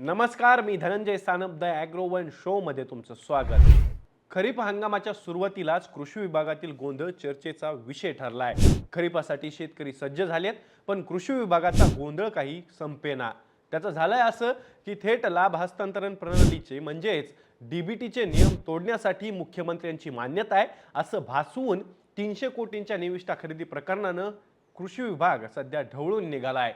नमस्कार, मी Dhananjay Sanap the Agrowon show मध्ये तुमचं स्वागत. खरीप हंगामाच्या सुरुवातीलाच कृषी विभागातील गोंधळ चर्चेचा विषय ठरला आहे. खरीपासाठी शेतकरी सज्ज झालेत, पण कृषी विभागाचा गोंधळ काही संपेना. त्याचं झालंय असं की थेट लाभ हस्तांतरण प्रणालीचे म्हणजेच डीबीटीचे नियम तोडण्यासाठी मुख्यमंत्र्यांची मान्यता आहे असं भासवून 300 कोटींच्या निविष्ठा खरेदी प्रकरणानं कृषी विभाग सध्या ढवळून निघाला आहे.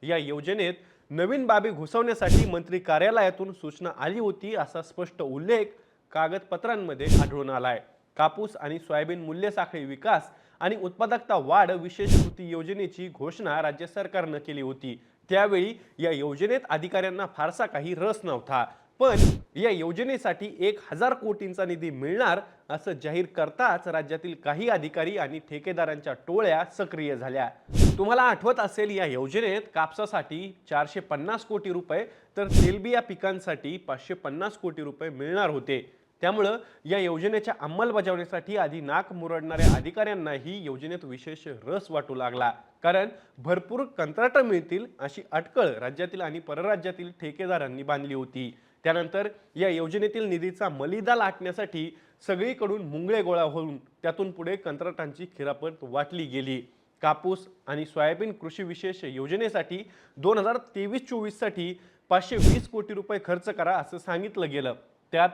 या योजनेत नवीन बाबी घुसवण्यासाठी मंत्री कार्यालयातून सूचना आली होती असा स्पष्ट उल्लेख कागदपत्रांमध्ये आढळून आलाय. कापूस आणि सोयाबीन मूल्य साखळी विकास आणि उत्पादकता वाढ विशेष कृती योजनेची घोषणा राज्य सरकारनं केली होती. त्यावेळी या योजनेत अधिकाऱ्यांना फारसा काही रस नव्हता, पण या योजनेसाठी 1000 कोटींचा निधी मिळणार असं जाहीर करताच राज्यातील काही अधिकारी आणि ठेकेदारांच्या टोळ्या सक्रिय झाल्या. तुम्हाला आठवत असेल, या योजनेत कापसासाठी 450 कोटी रुपये तर तेलबिया पिकांसाठी 550 कोटी रुपये मिळणार होते. त्यामुळं या योजनेच्या अंमलबजावणीसाठी आधी नाक मुरडणाऱ्या अधिकाऱ्यांना ही योजनेत विशेष रस वाटू लागला, कारण भरपूर कंत्राटं मिळतील अशी अटकळ राज्यातील आणि परराज्यातील ठेकेदारांनी बांधली होती. त्यानंतर या योजनेतील निधीचा मलिदा लाटण्यासाठी सगळीकडून मुंगळे गोळा होऊन त्यातून पुढे कंत्राटांची खिरापत वाटली गेली. कापूस आणि सोयाबीन कृषी विशेष योजनेसाठी 2023-24 साठी 520 कोटी रुपये खर्च करा असं सांगितलं गेलं. त्यात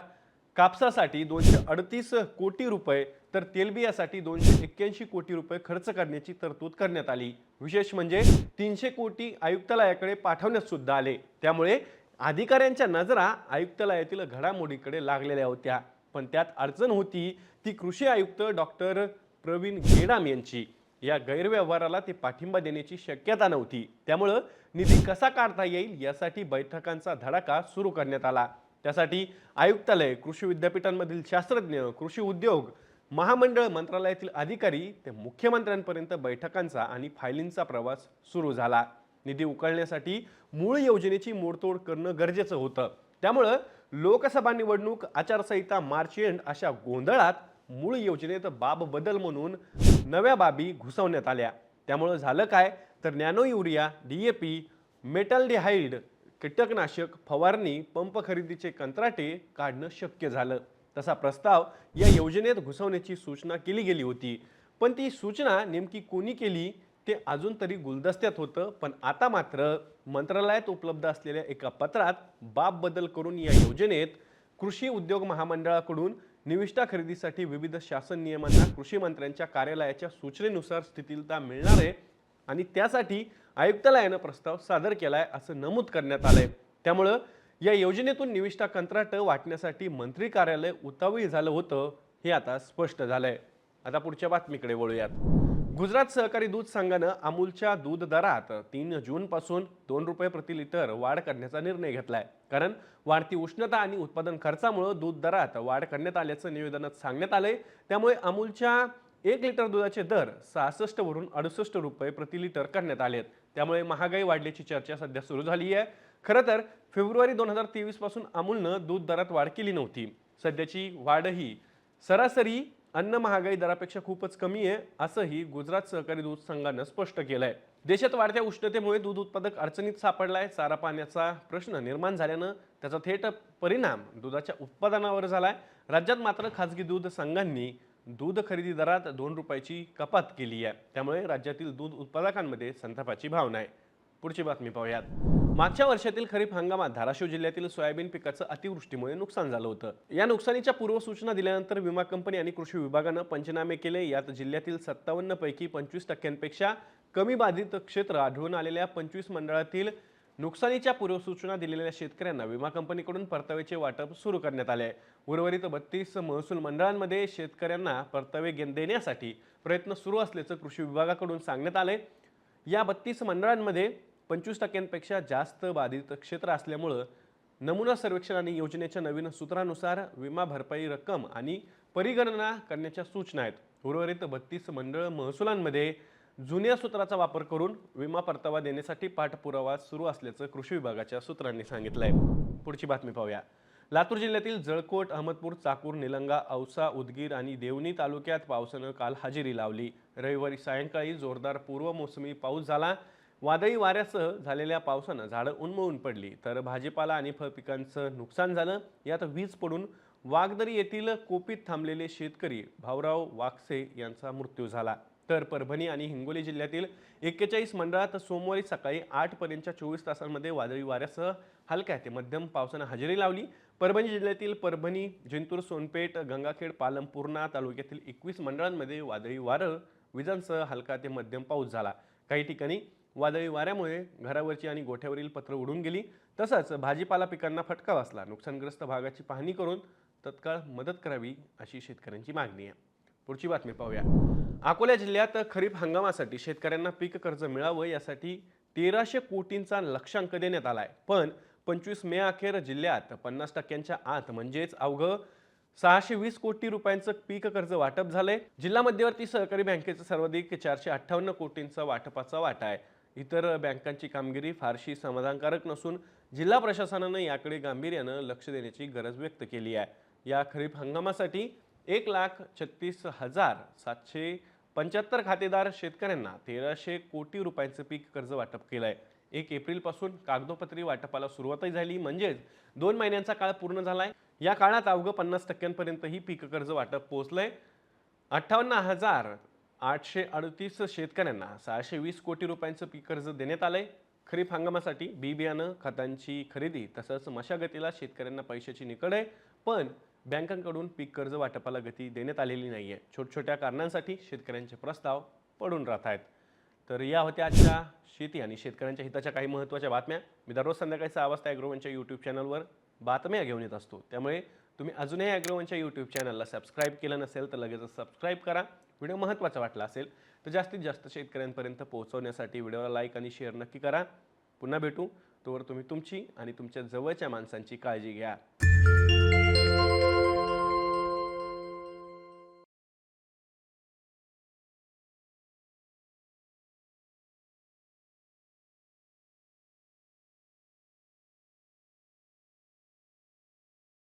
कापसासाठी 238 कोटी रुपये तर तेलबियासाठी 281 कोटी रुपये खर्च करण्याची तरतूद करण्यात आली. विशेष म्हणजे 300 कोटी आयुक्तालयाकडे पाठवण्यात सुद्धा आले. त्यामुळे अधिकाऱ्यांच्या नजरा आयुक्तालयातील घडामोडीकडे लागलेल्या होत्या. पण त्यात अडचण होती ती कृषी आयुक्त डॉक्टर प्रवीण गेडाम यांची. या गैरव्यवहाराला ते पाठिंबा देण्याची शक्यता नव्हती. त्यामुळं निधी कसा काढता येईल यासाठी बैठकांचा धडाका सुरू करण्यात आला. त्यासाठी आयुक्तालय, कृषी विद्यापीठांमधील शास्त्रज्ञ, कृषी उद्योग महामंडळ, मंत्रालयातील अधिकारी ते मुख्यमंत्र्यांपर्यंत बैठकांचा आणि फायलिंगचा प्रवास सुरू झाला. निधी उकळण्यासाठी मूळ योजनेची मोडतोड करणं गरजेचं होतं. त्यामुळं लोकसभा निवडणूक, आचारसंहिता, मार्च एंड अशा गोंधळात मूळ योजनेत बाब बदल म्हणून नव्या बाबी घुसवण्यात आल्या. त्यामुळं झालं काय तर नॅनो युरिया, DAP, मेटल्डिहाइड कीटकनाशक फवारणी, पंप खरेदीचे कंत्राटे काढणं शक्य झालं. तसा प्रस्ताव या योजनेत घुसवण्याची सूचना केली गेली होती, पण ती सूचना नेमकी कोणी केली ते अजून तरी गुलदस्त्यात होतं. पण आता मात्र मंत्रालयात उपलब्ध असलेल्या एका पत्रात बाब बदल करून या योजनेत कृषी उद्योग महामंडळाकडून निविष्ठा खरेदीसाठी विविध शासन नियमांना कृषी मंत्र्यांच्या कार्यालयाच्या सूचनेनुसार शिथिलता मिळणार आहे आणि त्यासाठी आयुक्तालयानं प्रस्ताव सादर केलाय असं नमूद करण्यात आलंय. त्यामुळं या योजनेतून निविष्ठा कंत्राट वाटण्यासाठी मंत्री कार्यालय उतावळी झालं होतं हे आता स्पष्ट झालंय. आता पुढच्या बातमीकडे वळूयात. गुजरात सहकारी दूध संघानं अमूलच्या दूध दरात 3 जूनपासून 2 रुपये प्रति लिटर वाढ करण्याचा निर्णय घेतलाय. कारण वाढती उष्णता आणि उत्पादन खर्चामुळे दूध दरात वाढ करण्यात आल्याचं निवेदनात सांगण्यात आलंय. त्यामुळे अमूलच्या 1 लिटर दुधाचे दर 66 वरून 68 रुपये प्रति लिटर करण्यात आलेत. त्यामुळे महागाई वाढल्याची चर्चा सध्या सुरू झाली आहे. खरं तर फेब्रुवारी 2023 पासून अमूलनं दूध दरात वाढ केली नव्हती. सध्याची वाढही सरासरी अन्न महागाई दरापेक्षा खूपच कमी आहे असंही गुजरात सहकारी दूध संघानं स्पष्ट केलंय. देशात वाढत्या उष्णतेमुळे दूध उत्पादक अडचणीत सापडलाय. चारा पाण्याचा प्रश्न निर्माण झाल्यानं त्याचा थेट परिणाम दुधाच्या उत्पादनावर झालाय. राज्यात मात्र खासगी दूध संघांनी दूध खरेदी दरात 2 रुपयाची कपात केली आहे. त्यामुळे राज्यातील दूध उत्पादकांमध्ये संतापाची भावना आहे. पुढची बातमी पाहूयात. मागच्या वर्षातील खरीप हंगामात धाराशिव जिल्ह्यातील सोयाबीन पिकाचं अतिवृष्टीमुळे नुकसान झालं होतं. या नुकसानीच्या पूर्वसूचना दिल्यानंतर विमा कंपनी आणि कृषी विभागानं पंचनामे केले. यात जिल्ह्यातील 57 पैकी 25% कमी बाधित क्षेत्र आढळून आलेल्या 25 मंडळातील नुकसानीच्या पूर्वसूचना दिलेल्या शेतकऱ्यांना विमा कंपनीकडून परताव्याचे वाटप सुरू करण्यात आले. उर्वरित 32 महसूल मंडळांमध्ये शेतकऱ्यांना परतावे देण्यासाठी प्रयत्न सुरू असल्याचं कृषी विभागाकडून सांगण्यात आले. या 32 मंडळांमध्ये 25% जास्त बाधित क्षेत्र असल्यामुळं नमुना सर्वेक्षण आणि योजनेच्या नवीन सूत्रानुसार विमा भरपाई रक्कम आणि परिगणना करण्याच्या सूचना आहेत. उर्वरित 32 मंडळ महसुलांमध्ये जुन्या सूत्राचा वापर करून विमा परतावा देण्यासाठी पाठपुरावा सुरू असल्याचं कृषी विभागाच्या सूत्रांनी सांगितलंय. पुढची बातमी पाहूया. लातूर जिल्ह्यातील जळकोट, अहमदपूर, चाकूर, निलंगा, औसा, उदगीर आणि देवणी तालुक्यात पावसानं काल हजेरी लावली. रविवारी सायंकाळी जोरदार पूर्व मोसमी पाऊस झाला. वादळी वाऱ्यासह झालेल्या पावसानं झाडं उन्मळून पडली तर भाजीपाला आणि फळ पिकांचं नुकसान झालं. यात वीज पडून वागदरी येथील कोपीत थांबलेले शेतकरी भाऊराव वाकसे यांचा मृत्यू झाला. तर परभणी आणि हिंगोली जिल्ह्यातील 41 मंडळात सोमवारी सकाळी 8 पर्यंतच्या 24 तासांमध्ये वादळी वाऱ्यासह हलक्या ते मध्यम पावसानं हजेरी लावली. परभणी जिल्ह्यातील परभणी, जिंतूर, सोनपेठ, गंगाखेड, पालम, पूर्णा तालुक्यातील 21 मंडळांमध्ये वादळी वारं विजांसह हलका ते मध्यम पाऊस झाला. काही ठिकाणी वादळी वाऱ्यामुळे घरावरची आणि गोठ्यावरील पत्र उडून गेली. तसंच भाजीपाला पिकांना फटका बसला. नुकसानग्रस्त भागाची पाहणी करून तत्काळ मदत करावी अशी शेतकऱ्यांची मागणी आहे. पुढची बातमी पाहूया. अकोला जिल्ह्यात खरीप हंगामासाठी शेतकऱ्यांना पीक कर्ज मिळावं यासाठी 1300 कोटींचा लक्ष्यांक देण्यात आलाय. पण 25 मे अखेर जिल्ह्यात 50% आत म्हणजेच अवघं 620 कोटी रुपयांचं पीक कर्ज वाटप झालंय. जिल्हा मध्यवर्ती सहकारी बँकेचं सर्वाधिक 458 कोटींचा वाटपाचा वाटा आहे. इतर बँकांची कामगिरी फारशी समाधानकारक नसून जिल्हा प्रशासनानं याकडे गांभीर्यानं लक्ष देण्याची गरज व्यक्त केली आहे. या खरीप हंगामासाठी 1,36,775 खातेदार शेतकऱ्यांना 1300 कोटी रुपयांचं पीक कर्ज वाटप केलंय. 1 एप्रिलपासून कागदोपत्री वाटपाला सुरुवातही झाली, म्हणजेच 2 महिन्यांचा काळ पूर्ण झालाय. या काळात अवघं 50% ही पीक कर्ज वाटप पोहोचलंय. 58,838 शेतकऱ्यांना 620 कोटी रुपयांचं पीक कर्ज देण्यात आलंय. खरीप हंगामासाठी बी बियाणं, खतांची खरेदी तसंच मशागतीला शेतकऱ्यांना पैशाची निकड आहे. पण बँकांकडून पीक कर्ज वाटपाला गती देण्यात आलेली नाहीये. छोट्या कारणांसाठी शेतकऱ्यांचे प्रस्ताव पडून राहत आहेत. तर या होत्या आजच्या शेती आणि शेतकऱ्यांच्या हिताच्या काही महत्त्वाच्या बातम्या. मी दररोज संध्याकाळी 6 वाजता ॲग्रोवनच्या यूट्यूब चॅनलवर बातम्या घेऊन येत असतो. त्यामुळे तुम्ही अजूनही ॲग्रोवनच्या यूट्यूब चॅनलला सबस्क्राईब केलं नसेल तर लगेचच सबस्क्राईब करा. व्हिडिओ महत्त्वाचा वाटला असेल तर जास्तीत जास्त शेतकऱ्यांपर्यंत पोहोचवण्यासाठी व्हिडिओला लाईक आणि शेअर नक्की करा. पुन्हा भेटू. तोवर तुम्ही तुमची आणि तुमच्या जवळच्या माणसांची काळजी घ्या.